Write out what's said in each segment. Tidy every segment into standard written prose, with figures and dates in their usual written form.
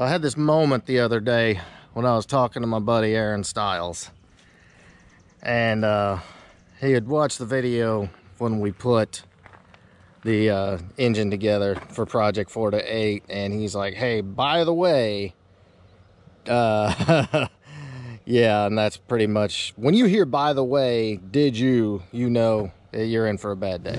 I had this moment the other day when I was talking to my buddy Aaron Stiles, and he had watched the video when we put the engine together for Project 4 to 8, and he's like, hey, by the way, yeah, and that's pretty much, when you hear by the way, did you know you're in for a bad day.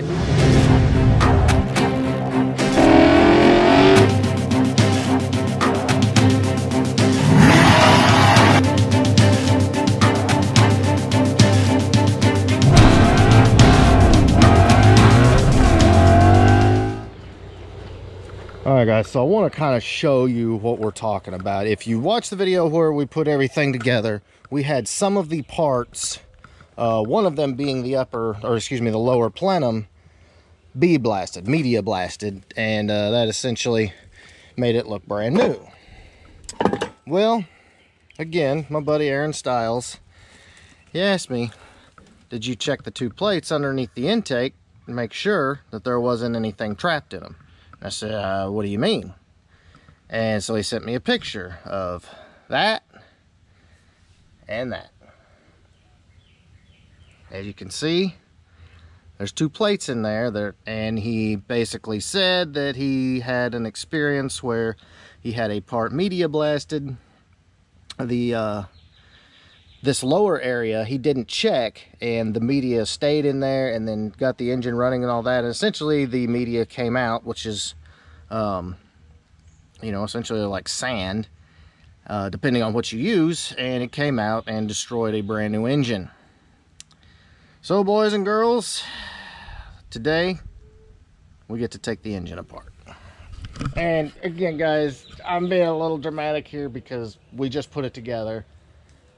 Alright guys, so I want to kind of show you what we're talking about. If you watch the video where we put everything together, we had some of the parts, one of them being the the lower plenum, be blasted, media blasted, and that essentially made it look brand new. Well, again, my buddy Aaron Stiles, he asked me, did you check the two plates underneath the intake and make sure that there wasn't anything trapped in them? I said, what do you mean? And so he sent me a picture of that and that. As you can see, there's two plates in there, and he basically said that he had an experience where he had a part media blasted. This lower area he didn't check, and the media stayed in there, and then got the engine running and all that, and essentially the media came out, which is essentially like sand, depending on what you use, and it came out and destroyed a brand new engine. So boys and girls, today we get to take the engine apart. And again guys, I'm being a little dramatic here because we just put it together.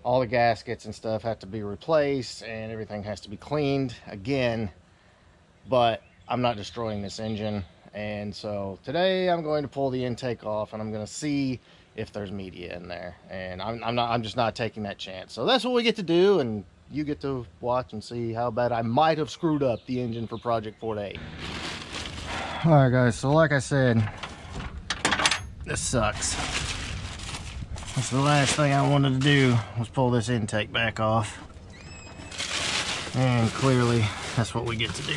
All the gaskets and stuff have to be replaced and everything has to be cleaned again, but I'm not destroying this engine. And so today I'm going to pull the intake off and I'm going to see if there's media in there, and I'm just not taking that chance. So that's what we get to do, and you get to watch and see how bad I might have screwed up the engine for Project 4 to 8. All right guys, so like I said, this sucks. That's the last thing I wanted to do, was pull this intake back off. And clearly, that's what we get to do.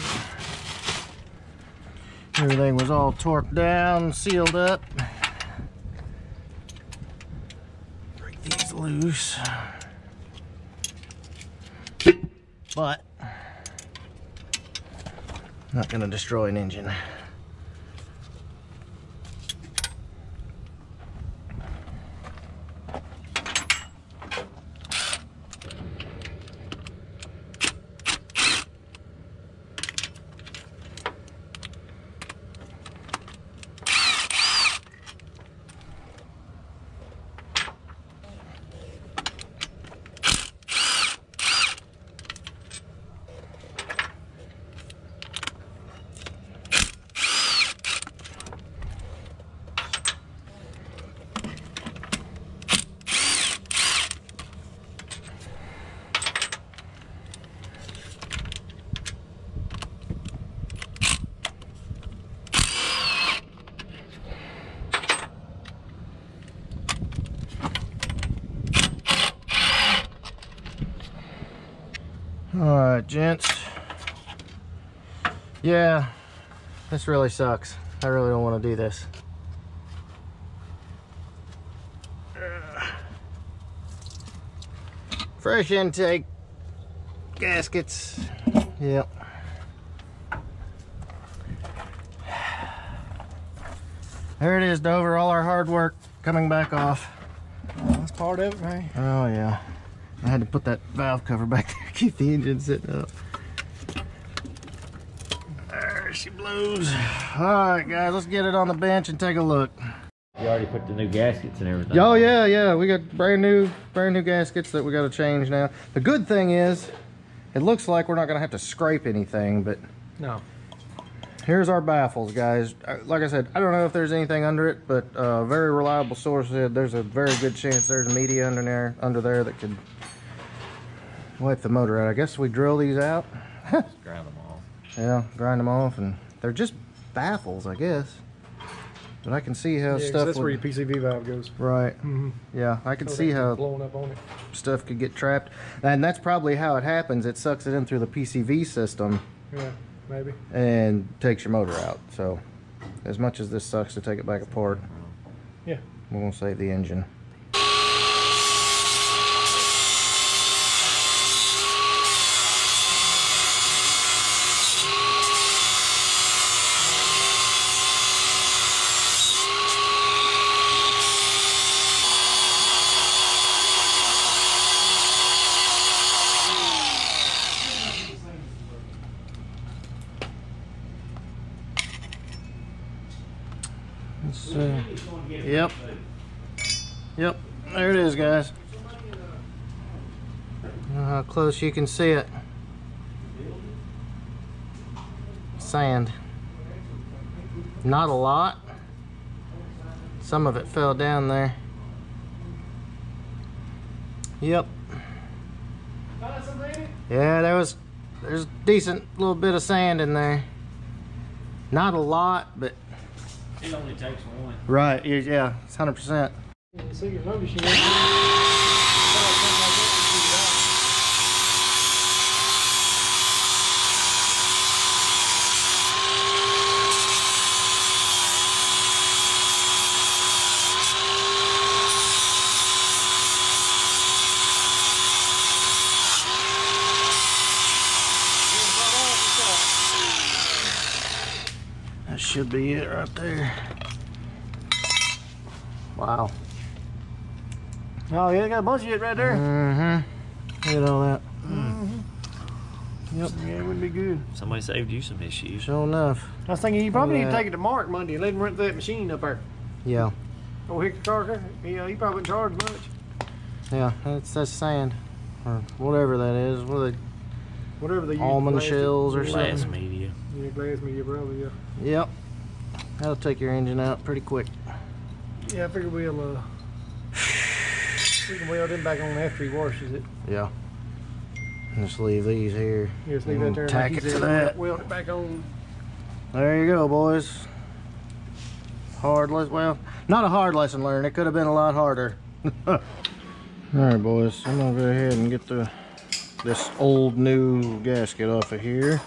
Everything was all torqued down, sealed up. Break these loose. But, not gonna destroy an engine. Alright, gents. Yeah, this really sucks. I really don't want to do this. Fresh intake, gaskets. Yep. There it is, Dover. All our hard work coming back off. That's part of it, right? Oh, yeah. I had to put that valve cover back there, keep the engine sitting up. There she blows. Alright guys, let's get it on the bench and take a look. You already put the new gaskets and everything. Oh yeah, we got brand new gaskets that we got to change now. The good thing is, it looks like we're not going to have to scrape anything, but no. Here's our baffles, guys. Like I said, I don't know if there's anything under it, but a very reliable source said there's a very good chance there's media under there that could wipe the motor out. I guess we drill these out. Just grind them off. Yeah, grind them off, and they're just baffles, I guess. But I can see how Yeah, stuff that's would, where your PCV valve goes. right. Mm-hmm. Yeah, I can So see that how blowing up on it. stuff could get trapped. And that's probably how it happens. It sucks it in through the PCV system Yeah, maybe. and takes your motor out. So as much as this sucks to take it back apart, Yeah. we're gonna save the engine. Let's see. Yep. Yep. There it is, guys. How close you can see it. Sand. Not a lot. Some of it fell down there. Yep. Yeah, there's a decent little bit of sand in there. Not a lot, but It only takes one. right, yeah, it's 100%. So you notice you That should be it right there. Wow. Oh yeah, got a bunch of it right there. Mm-hmm. Look at all that. Yep. Yeah, it would be good. Somebody saved you some issues. Sure enough. I was thinking you probably need to Yeah. take it to Mark Monday and let him run through that machine up there. Yeah. Oh, Hickory Carter. Yeah, he probably wouldn't charge much. Yeah, that's sand. Or whatever that is. What are they? Whatever they use. Almond plastic. shells or Yeah. something. Glass media. Yeah, glass media probably, yeah. Yep. That'll take your engine out pretty quick. Yeah, I figure we can weld them back on after he washes it. Yeah. Just leave these here. Yeah, just leave that and there. tack like it he to said, that. Weld it back on. There you go, boys. Hard lesson. Well, not a hard lesson learned. It could have been a lot harder. All right, boys. I'm gonna go ahead and get this old new gasket off of here.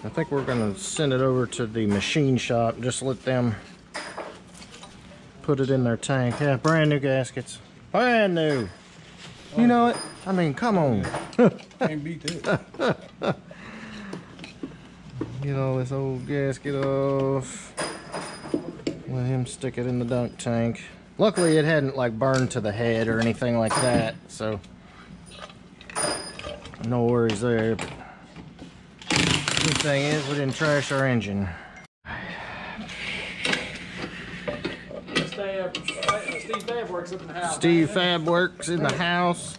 I think we're gonna send it over to the machine shop. Just let them put it in their tank. Yeah, brand new gaskets. Brand new. You know it? I mean, come on. Can't beat that. Get all this old gasket off. Let him stick it in the dunk tank. Luckily it hadn't like burned to the head or anything like that, so no worries there. But good thing is we didn't trash our engine. Steve Fab works up in the house. Steve Fab works in the house.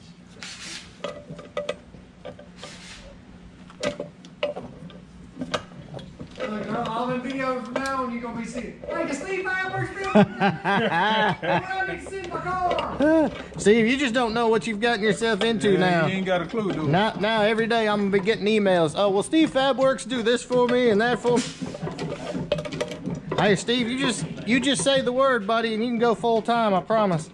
All them videos from now on, you're going to be seeing, like a Steve Fab works building. I need to sit in my car. Steve, you just don't know what you've gotten yourself into now. You ain't got a clue, dude. Now every day I'm gonna be getting emails. Oh, well, Steve Fab Works do this for me and that for me. Hey, Steve, you just say the word, buddy, and you can go full time. I promise.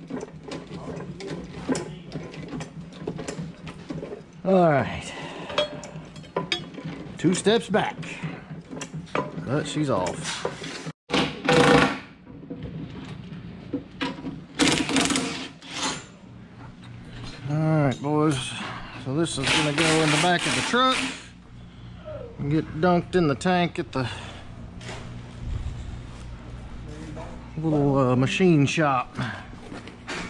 All right. 2 steps back, but she's off. All right, boys. So this is gonna go in the back of the truck and get dunked in the tank at the little machine shop.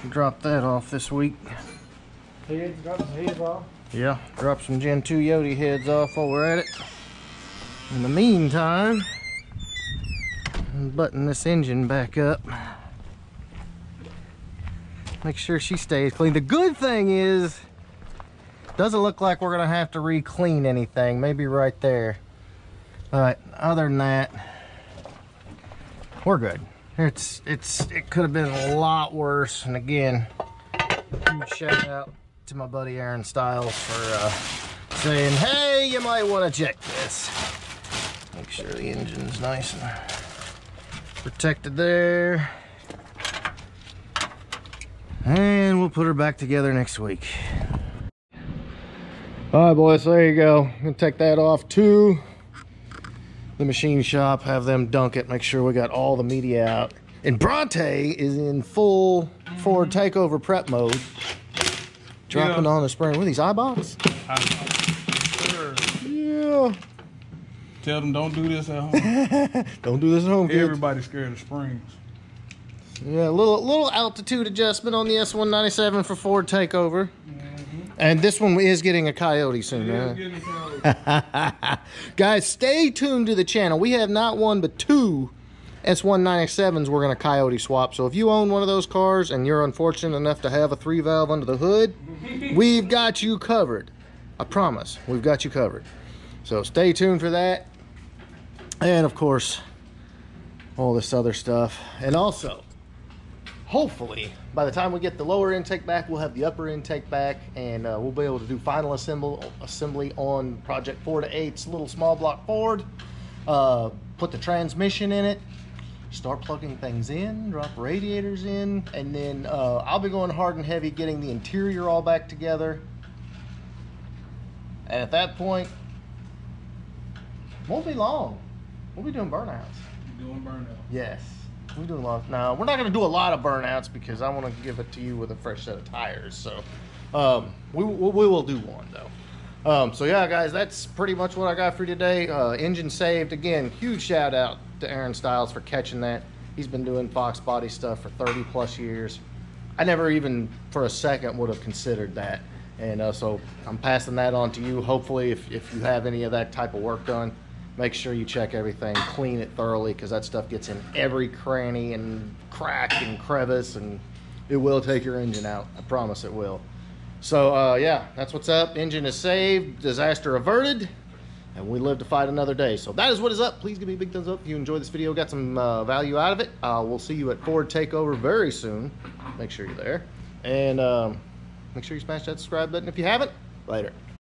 Drop that off this week. Heads, got some heads off. Yeah, drop some Gen 2 Yodi heads off while we're at it. In the meantime, button this engine back up. Make sure she stays clean. The good thing is, doesn't look like we're gonna have to re-clean anything. Maybe right there. But other than that, we're good. It could have been a lot worse. And again, huge shout out to my buddy Aaron Stiles for saying, hey, you might want to check this. Make sure the engine's nice and protected there. And we'll put her back together next week. All right, boys, so there you go. I'm gonna take that off to the machine shop, have them dunk it, make sure we got all the media out. And Bronte is in full Ford takeover prep mode. Dropping on the spring. What are these, eyeballs? Sure. Yeah. Tell them don't do this at home. Don't do this at home, kids. Everybody's scared of springs. Yeah, a little altitude adjustment on the S197 for Ford takeover. And this one is getting a Coyote soon, man. Guys, stay tuned to the channel. We have not one but two S197s we're going to Coyote swap. So if you own one of those cars and you're unfortunate enough to have a 3-valve under the hood, we've got you covered. I promise, we've got you covered. So stay tuned for that. And of course, all this other stuff. And also, hopefully, by the time we get the lower intake back, we'll have the upper intake back, and we'll be able to do final assembly on Project 4-8's little small block Ford. Put the transmission in it, start plugging things in, drop radiators in, and then I'll be going hard and heavy getting the interior all back together. And at that point, won't be long. We'll be doing burnouts. Doing burnout. Yes. We're doing a lot. Now, we're not going to do a lot of burnouts because I want to give it to you with a fresh set of tires. So, we will do one, though. So, yeah, guys, that's pretty much what I got for you today. Engine saved. Again, huge shout out to Aaron Stiles for catching that. He's been doing Fox body stuff for 30-plus years. I never even for a second would have considered that. And so I'm passing that on to you. Hopefully, if you have any of that type of work done, make sure you check everything, clean it thoroughly, because that stuff gets in every cranny and crack and crevice, and it will take your engine out. I promise it will. So, yeah, that's what's up. Engine is saved, disaster averted, and we live to fight another day. So that is what is up. Please give me a big thumbs up if you enjoyed this video, got some value out of it. We'll see you at Ford Takeover very soon. Make sure you're there. And make sure you smash that subscribe button if you haven't. Later.